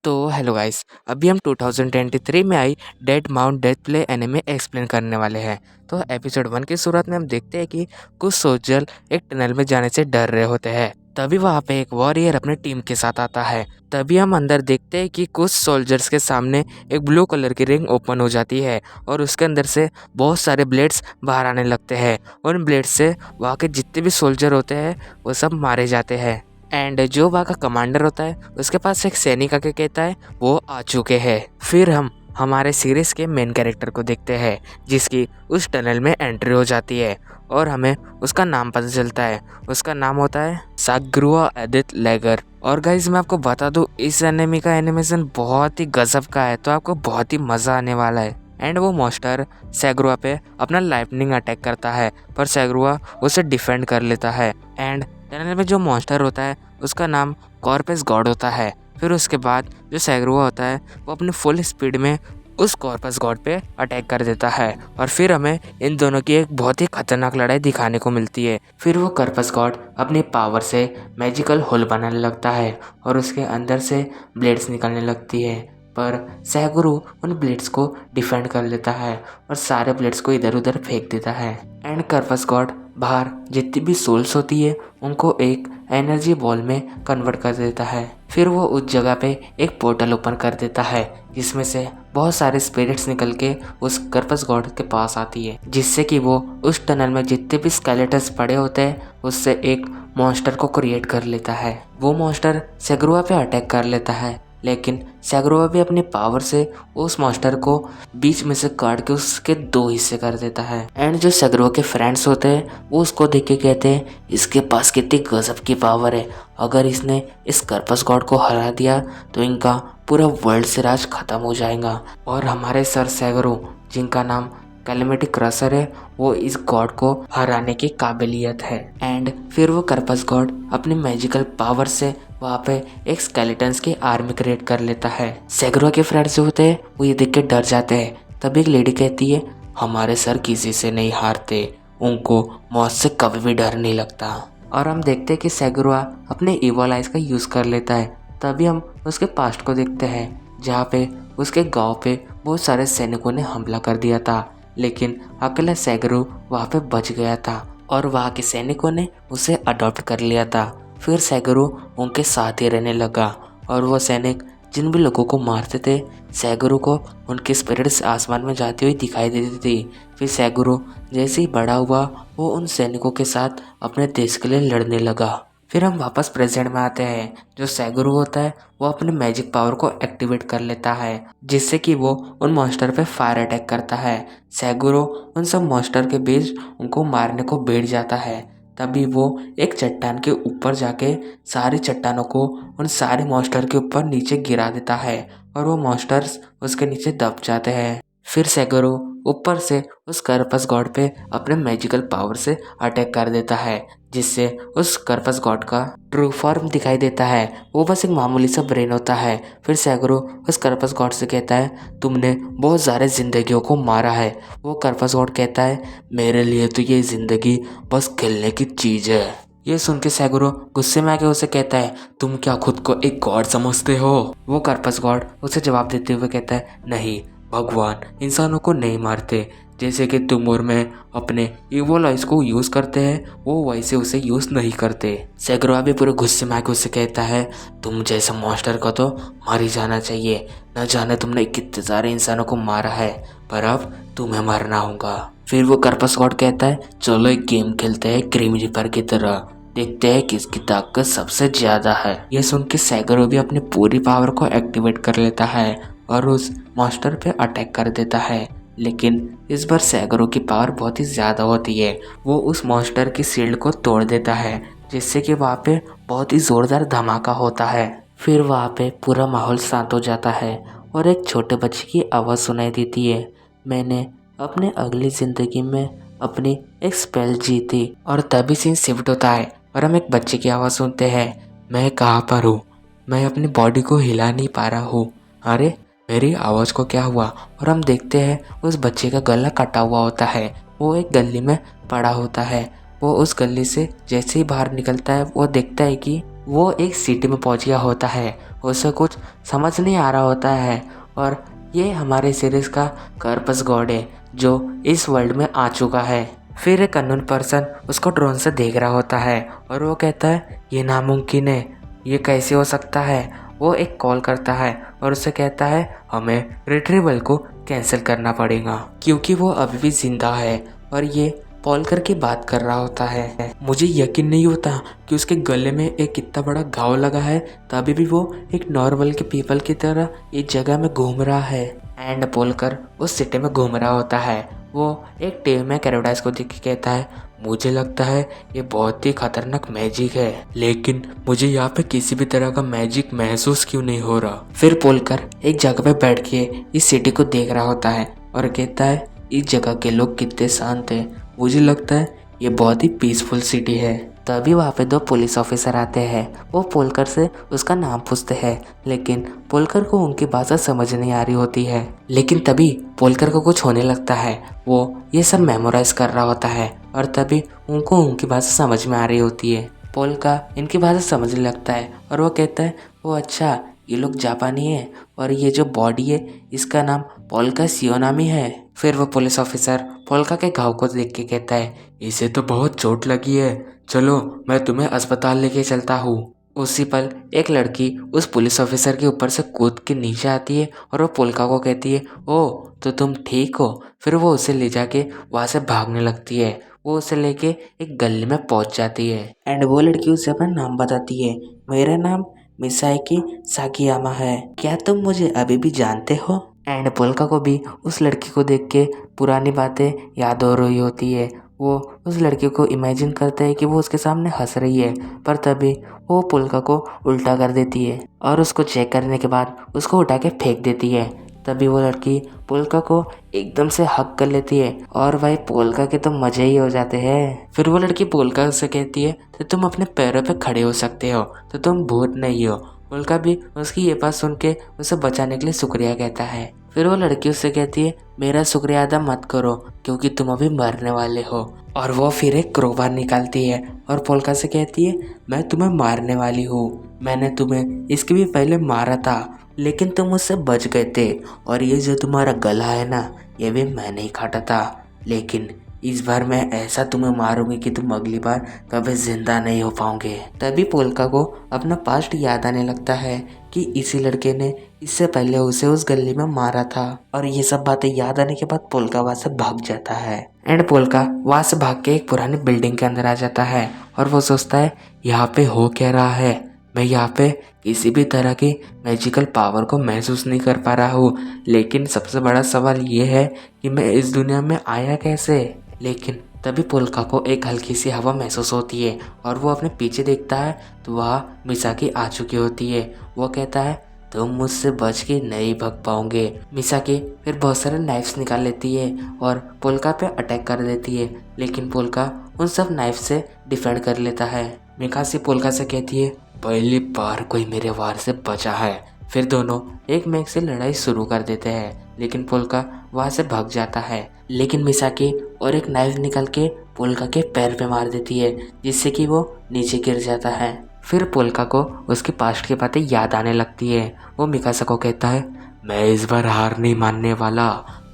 तो hello guys, अभी हम 2023 में I did mount death play anime explain करने वाले हैं। तो एपिसोड 1 की शुरुआत में हम देखते हैं कि कुछ सोल्जर एक टनल में जाने से डर रहे होते हैं। तभी वहाँ पे एक वॉरियर अपने टीम के साथ आता है। तभी हम अंदर देखते हैं कि कुछ सोल्जर्स के सामने एक ब्लू कलर की रिंग ओपन हो जाती है और उसके अंदर से बहुत सारे ब्लेड्स बाहर आने लगते हैं। उन ब्लेड्स से वहाँ के जितने भी सोल्जर होते हैं वो सब मारे जाते हैं। एंड जो वहाँ का कमांडर होता है उसके पास एक सैनिक आके कहता है वो आ चुके हैं। फिर हम हमारे सीरीज के मेन कैरेक्टर को देखते हैं जिसकी उस टनल में एंट्री हो जाती है और हमें उसका नाम पता चलता है। उसका नाम होता है सागरुआ एडिथ लेगर। और गाइज मैं आपको बता दूं, इस एनिमे का एनिमेशन बहुत ही गजब का है, तो आपको बहुत ही मज़ा आने वाला है। एंड वो मॉन्स्टर सैगरुआ पे अपना लाइटनिंग अटैक करता है पर सैगरुआ उसे डिफेंड कर लेता है। एंड टनल में जो मॉन्स्टर होता है उसका नाम कॉर्पस गॉड होता है। फिर उसके बाद जो सैगरुआ होता है वो अपनी फुल स्पीड में उस कॉर्पस गॉड पे अटैक कर देता है और फिर हमें इन दोनों की एक बहुत ही खतरनाक लड़ाई दिखाने को मिलती है। फिर वो कॉर्पस गॉड अपनी पावर से मैजिकल होल बनाने लगता है और उसके अंदर से ब्लेड्स निकलने लगती है, पर सैगुरु उन ब्लेड्स को डिफेंड कर लेता है और सारे ब्लेड्स को इधर उधर फेंक देता है। एंड कॉर्पस गॉड बाहर जितनी भी सोल्स होती है उनको एक एनर्जी बॉल में कन्वर्ट कर देता है। फिर वो उस जगह पे एक पोर्टल ओपन कर देता है जिसमें से बहुत सारे स्पिरिट्स निकल के उस कॉर्पस गॉड के पास आती है, जिससे कि वो उस टनल में जितने भी स्केलेटन्स पड़े होते हैं उससे एक मॉन्स्टर को क्रिएट कर लेता है। वो मॉन्स्टर सेगरुआ पे अटैक कर लेता है, लेकिन सैगरुआ भी अपनी पावर से उस मॉन्स्टर को बीच में से काट के उसके दो हिस्से कर देता है। एंड जो सैगरुआ के फ्रेंड्स होते हैं वो उसको देख के कहते हैं इसके पास कितनी गजब की पावर है, अगर इसने इस कॉर्पस गॉड को हरा दिया तो इनका पूरा वर्ल्ड से राज खत्म हो जाएगा। और हमारे सर सैगरो, जिनका नाम कैलेमिटी क्रशर है, वो इस गॉड को हराने की काबिलियत है। एंड फिर वो कॉर्पस गॉड अपनी मैजिकल पावर से वहाँ पे एक स्केलेटन्स की आर्मी क्रिएट कर लेता है। सैगरुआ के फ्रेंड्स जो होते हैं वो ये देख के डर जाते हैं। तभी एक लेडी कहती है हमारे सर किसी से नहीं हारते, उनको मौत से कभी भी डर नहीं लगता। और हम देखते हैं कि सैगरुआ अपने इवल आइज का यूज़ कर लेता है। तभी हम उसके पास्ट को देखते हैं जहाँ पे उसके गांव पे बहुत सारे सैनिकों ने हमला कर दिया था, लेकिन अकेला सैगरू वहाँ पे बच गया था और वहाँ के सैनिकों ने उसे अडॉप्ट कर लिया था। फिर सैगरू उनके साथ ही रहने लगा और वो सैनिक जिन भी लोगों को मारते थे सैगरू को उनकी स्पिरिट्स आसमान में जाती हुई दिखाई देती थी। फिर सैगरू जैसे ही बड़ा हुआ वो उन सैनिकों के साथ अपने देश के लिए लड़ने लगा। फिर हम वापस प्रेजेंट में आते हैं। जो सैगुरु होता है वो अपने मैजिक पावर को एक्टिवेट कर लेता है जिससे कि वो उन मॉन्स्टर पे फायर अटैक करता है। सैगुरु उन सब मॉन्स्टर के बीच उनको मारने को बैठ जाता है। तभी वो एक चट्टान के ऊपर जाके सारी चट्टानों को उन सारे मॉन्स्टर के ऊपर नीचे गिरा देता है और वो मॉन्स्टर्स उसके नीचे दब जाते हैं। फिर सैगुरु ऊपर से उस कॉर्पस गॉड पे अपने मैजिकल पावर से अटैक कर देता है, जिससे उस कॉर्पस गॉड का ट्रू फॉर्म दिखाई देता है। वो बस एक मामूली सा ब्रेन होता है। फिर सैगुरु उस कॉर्पस गॉड से कहता है तुमने बहुत सारे जिंदगियों को मारा है। वो कॉर्पस गॉड कहता है मेरे लिए तो ये जिंदगी बस खेलने की चीज़ है। ये सुन के सैगुरु गुस्से में आके उसे कहता है तुम क्या खुद को एक गॉड समझते हो? वो कॉर्पस गॉड उसे जवाब देते हुए कहता है नहीं, भगवान इंसानों को नहीं मारते, जैसे कि तुम और मैं अपने इवल आइज को यूज़ करते हैं वो वैसे उसे यूज़ नहीं करते। सैगरुआ भी पूरे गुस्से में आके उससे कहता है तुम जैसे मॉन्स्टर को तो मार ही जाना चाहिए, न जाने तुमने कितने सारे इंसानों को मारा है, पर अब तुम्हें मरना होगा। फिर वो कॉर्पस गॉड कहता है चलो एक गेम खेलते हैं क्रीम रिपर की तरह, देखते हैं किसकी ताकत सबसे ज्यादा है। ये सुन के सैगरो भी अपनी पूरी पावर को एक्टिवेट कर लेता है और उस मॉन्स्टर पे अटैक कर देता है, लेकिन इस बार सैगरो की पावर बहुत ही ज़्यादा होती है। वो उस मॉन्स्टर की शील्ड को तोड़ देता है जिससे कि वहाँ पे बहुत ही ज़ोरदार धमाका होता है। फिर वहाँ पे पूरा माहौल शांत हो जाता है और एक छोटे बच्चे की आवाज़ सुनाई देती है मैंने अपने अगली ज़िंदगी में अपनी एक स्पेल जीती। और तभी सीन शिफ्ट होता है और हम एक बच्चे की आवाज़ सुनते हैं मैं कहाँ पर हूँ, मैं अपनी बॉडी को हिला नहीं पा रहा हूँ, अरे मेरी आवाज़ को क्या हुआ? और हम देखते हैं उस बच्चे का गला कटा हुआ होता है, वो एक गली में पड़ा होता है। वो उस गली से जैसे ही बाहर निकलता है वो देखता है कि वो एक सिटी में पहुंच गया होता है उसे कुछ समझ नहीं आ रहा होता है और ये हमारे सीरीज़ का कर्पस गॉड है जो इस वर्ल्ड में आ चुका है। फिर एक अननोन पर्सन उसको ड्रोन से देख रहा होता है और वो कहता है ये नामुमकिन है, ये कैसे हो सकता है। वो एक कॉल करता है और उसे कहता है हमें रिट्रीवल को कैंसिल करना पड़ेगा क्योंकि वो अभी भी जिंदा है और ये पॉल करके बात कर रहा होता है। मुझे यकीन नहीं होता कि उसके गले में एक कितना बड़ा घाव लगा है, तभी भी वो एक नॉर्मल के पीपल की तरह इस जगह में घूम रहा है। एंड पोलकर उस सिटी में घूम रहा होता है। वो एक टीम में कैरोडाइस को देख के कहता है मुझे लगता है ये बहुत ही खतरनाक मैजिक है, लेकिन मुझे यहाँ पे किसी भी तरह का मैजिक महसूस क्यों नहीं हो रहा। फिर पोलकर एक जगह पे बैठ के इस सिटी को देख रहा होता है और कहता है इस जगह के लोग कितने शांत हैं, मुझे लगता है ये बहुत ही पीसफुल सिटी है। तभी वहाँ पे 2 पुलिस ऑफिसर आते हैं। वो पोलकर से उसका नाम पूछते हैं, लेकिन पोलकर को उनकी भाषा समझ नहीं आ रही होती है। लेकिन तभी पोलकर को कुछ होने लगता है। वो ये सब मेमोराइज कर रहा होता है और तभी उनको उनकी भाषा समझ में आ रही होती है। पोलका इनकी भाषा समझने लगता है और वो कहता है वो अच्छा ये लोग जापानी है और ये जो बॉडी है इसका नाम पोलका सियोनामी है। फिर वो पुलिस ऑफिसर पोलका के घाव को देख के कहता है इसे तो बहुत चोट लगी है, चलो मैं तुम्हें अस्पताल लेके चलता हूँ। उसी पल एक लड़की उस पुलिस ऑफिसर के ऊपर से कूद के नीचे आती है और वो पोलका को कहती है ओ तो तुम ठीक हो। फिर वो उसे ले जाके वहाँ से भागने लगती है। वो उसे लेके एक गली में पहुँच जाती है एंड वो लड़की उसे अपना नाम बताती है, मेरा नाम मिसाकी साकियामा है, क्या तुम मुझे अभी भी जानते हो। एंड पोलका को भी उस लड़की को देख के पुरानी बातें याद हो रही होती है। वो उस लड़की को इमेजिन करता है कि वो उसके सामने हंस रही है, पर तभी वो पोलका को उल्टा कर देती है और उसको चेक करने के बाद उसको उठा के फेंक देती है। तभी वो लड़की पोलका को एकदम से हक कर लेती है और भाई पोलका के तो मजे ही हो जाते हैं। फिर वो लड़की पोलका से कहती है तो तुम अपने पैरों पे खड़े हो सकते हो, तो तुम भूत नहीं हो। पोलका भी उसकी ये बात सुन के उसे बचाने के लिए शुक्रिया कहता है। फिर वो लड़की उससे कहती है मेरा शुक्रिया अदा मत करो क्योंकि तुम अभी मरने वाले हो। और वो फिर एक क्रोबार निकालती है और पोलका से कहती है मैं तुम्हें मारने वाली हूँ, मैंने तुम्हें इसके भी पहले मारा था लेकिन तुम मुझसे बच गए थे, और ये जो तुम्हारा गला है ना ये भी मैंने ही काटा था, लेकिन इस बार मैं ऐसा तुम्हें मारूंगी कि तुम अगली बार कभी जिंदा नहीं हो पाओगे। तभी पोलका को अपना पास्ट याद आने लगता है कि इसी लड़के ने इससे पहले उसे उस गली में मारा था, और ये सब बातें याद आने के बाद पोलका वहाँ से भाग जाता है। एंड पोलका वहाँ से भाग के एक पुरानी बिल्डिंग के अंदर आ जाता है और वो सोचता है यहाँ पे हो क्या रहा है, मैं यहाँ पे किसी भी तरह की मैजिकल पावर को महसूस नहीं कर पा रहा हूँ, लेकिन सबसे बड़ा सवाल ये है कि मैं इस दुनिया में आया कैसे। लेकिन तभी पोलका को एक हल्की सी हवा महसूस होती है और वो अपने पीछे देखता है तो वहाँ मिसाकी आ चुकी होती है। वो कहता है तुम मुझसे बच के नहीं भाग पाओगे। मिसाकी फिर बहुत सारे नाइफ्स निकाल लेती है और पोलका पे अटैक कर देती है, लेकिन पोलका उन सब नाइफ से डिफेंड कर लेता है। मिकासी पोलका से कहती है पहली बार कोई मेरे वार से बचा है। फिर दोनों एक मैच से लड़ाई शुरू कर देते हैं, लेकिन पोलका वहाँ से भाग जाता है। लेकिन मिसाकी और एक नाइफ निकल के पोलका के पैर पे मार देती है, जिससे कि वो नीचे गिर जाता है। फिर पोलका को उसके पास्ट की बातें याद आने लगती है। वो मिकासा को कहता है मैं इस बार हार नहीं मानने वाला,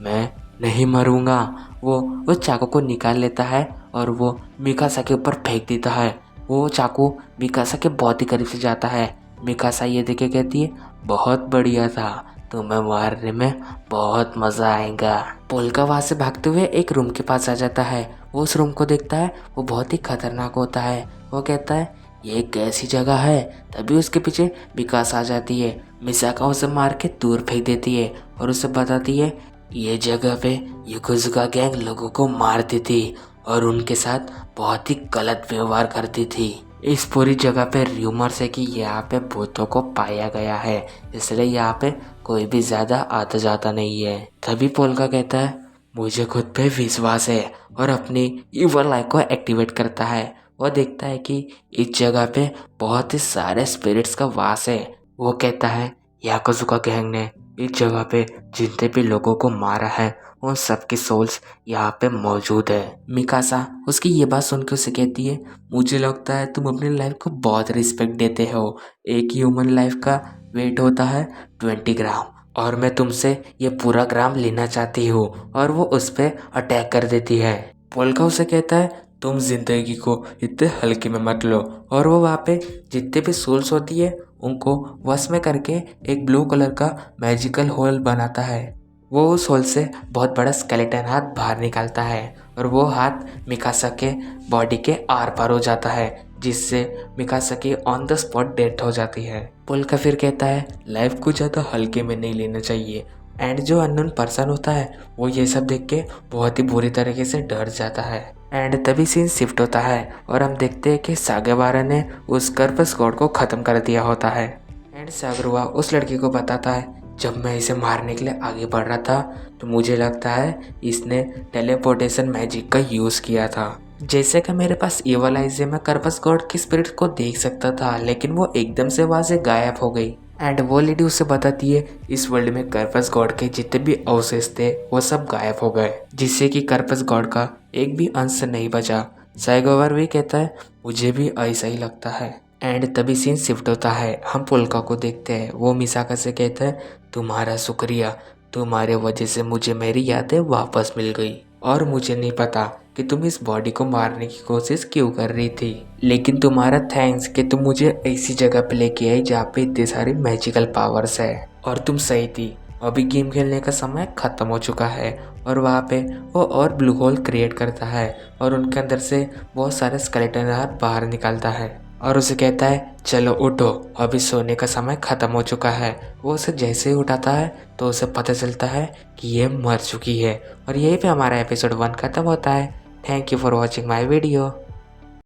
मैं नहीं मरूंगा। वो चाकू को निकाल लेता है और वो मिकासा के ऊपर फेंक देता है। वो चाकू मिकासा के बहुत ही करीब से जाता है। मिकासा ये देख के कहती है बहुत बढ़िया था, तुम्हें मारने में बहुत मज़ा आएगा। पोलका वहाँ से भागते हुए एक रूम के पास आ जाता है। वो उस रूम को देखता है, वो बहुत ही खतरनाक होता है। वो कहता है ये एक ऐसी जगह है। तभी उसके पीछे विकास आ जाती है। मिसाका उसे मार के दूर फेंक देती है और उसे बताती है ये जगह पे याकुजा गैंग लोगों को मारती थी और उनके साथ बहुत ही गलत व्यवहार करती थी। इस पूरी जगह पे र्यूमर्स है कि यहाँ पे भूतों को पाया गया है, इसलिए यहाँ पे कोई भी ज़्यादा आता जाता नहीं है। तभी पोलका कहता है मुझे खुद पे विश्वास है और अपनी इवल आई को एक्टिवेट करता है। वो देखता है कि इस जगह पे बहुत ही सारे स्पिरिट्स का वास है। वो कहता है याकुजा गैंग ने इस जगह पे जितने भी लोगों को मारा है उन सबकी सोल्स यहाँ पे मौजूद है। मिकासा उसकी ये बात सुन के उसे कहती है मुझे लगता है तुम अपनी लाइफ को बहुत रिस्पेक्ट देते हो, एक ह्यूमन लाइफ का वेट होता है 20 ग्राम और मैं तुमसे ये पूरा ग्राम लेना चाहती हूँ। और वो उस पर अटैक कर देती है। पोल्का उसे कहता है तुम जिंदगी को इतने हल्के में मत लो। और वो वहाँ पे जितने भी सोल्स होती है उनको वश में करके एक ब्लू कलर का मैजिकल होल बनाता है। वो उस होल से बहुत बड़ा स्केलेटन हाथ बाहर निकालता है और वो हाथ मिकासा के बॉडी के आर पार हो जाता है, जिससे मिकासा की ऑन द स्पॉट डेथ हो जाती है। पोल्का फिर कहता है लाइफ को ज़्यादा हल्के में नहीं लेना चाहिए। एंड जो अननोन पर्सन होता है वो ये सब देख के बहुत ही बुरी तरीके से डर जाता है। एंड तभी सीन शिफ्ट होता है और हम देखते हैं कि सागेवारा ने उस कर्पस गॉड को ख़त्म कर दिया होता है। एंड सागरुआ उस लड़की को बताता है जब मैं इसे मारने के लिए आगे बढ़ रहा था तो मुझे लगता है इसने टेलीपोर्टेशन मैजिक का यूज़ किया था। जैसे कि मेरे पास ये वाला इसे मैं कर्पस गॉड की स्पिरिट को देख सकता था, लेकिन वो एकदम से वहाँ से गायब हो गई। एंड वो लेडी उसे बताती है इस वर्ल्ड में कर्पस गॉड के जितने भी अवशेष थे वो सब गायब हो गए, जिससे कि कर्पस गॉड का एक भी अंश नहीं बचा। साइगोवर भी कहता है मुझे भी ऐसा ही लगता है। एंड तभी सीन शिफ्ट होता है, हम पोल्का को देखते हैं। वो मिसाका से कहता है तुम्हारा शुक्रिया, तुम्हारे वजह से मुझे मेरी यादें वापस मिल गई। और मुझे नहीं पता कि तुम इस बॉडी को मारने की कोशिश क्यों कर रही थी, लेकिन तुम्हारा थैंक्स कि तुम मुझे ऐसी जगह पे लेके आई जहाँ पे इतनी सारी मैजिकल पावर्स है। और तुम सही थी, अभी गेम खेलने का समय खत्म हो चुका है। और वहाँ पे वो और ब्लू होल क्रिएट करता है और उनके अंदर से बहुत सारे स्केलेटन हाथ बाहर निकालता है और उसे कहता है चलो उठो, अभी सोने का समय खत्म हो चुका है। वो उसे जैसे ही उठाता है तो उसे पता चलता है कि ये मर चुकी है। और यहीं पे हमारा एपिसोड 1 खत्म होता है। Thank you for watching my video.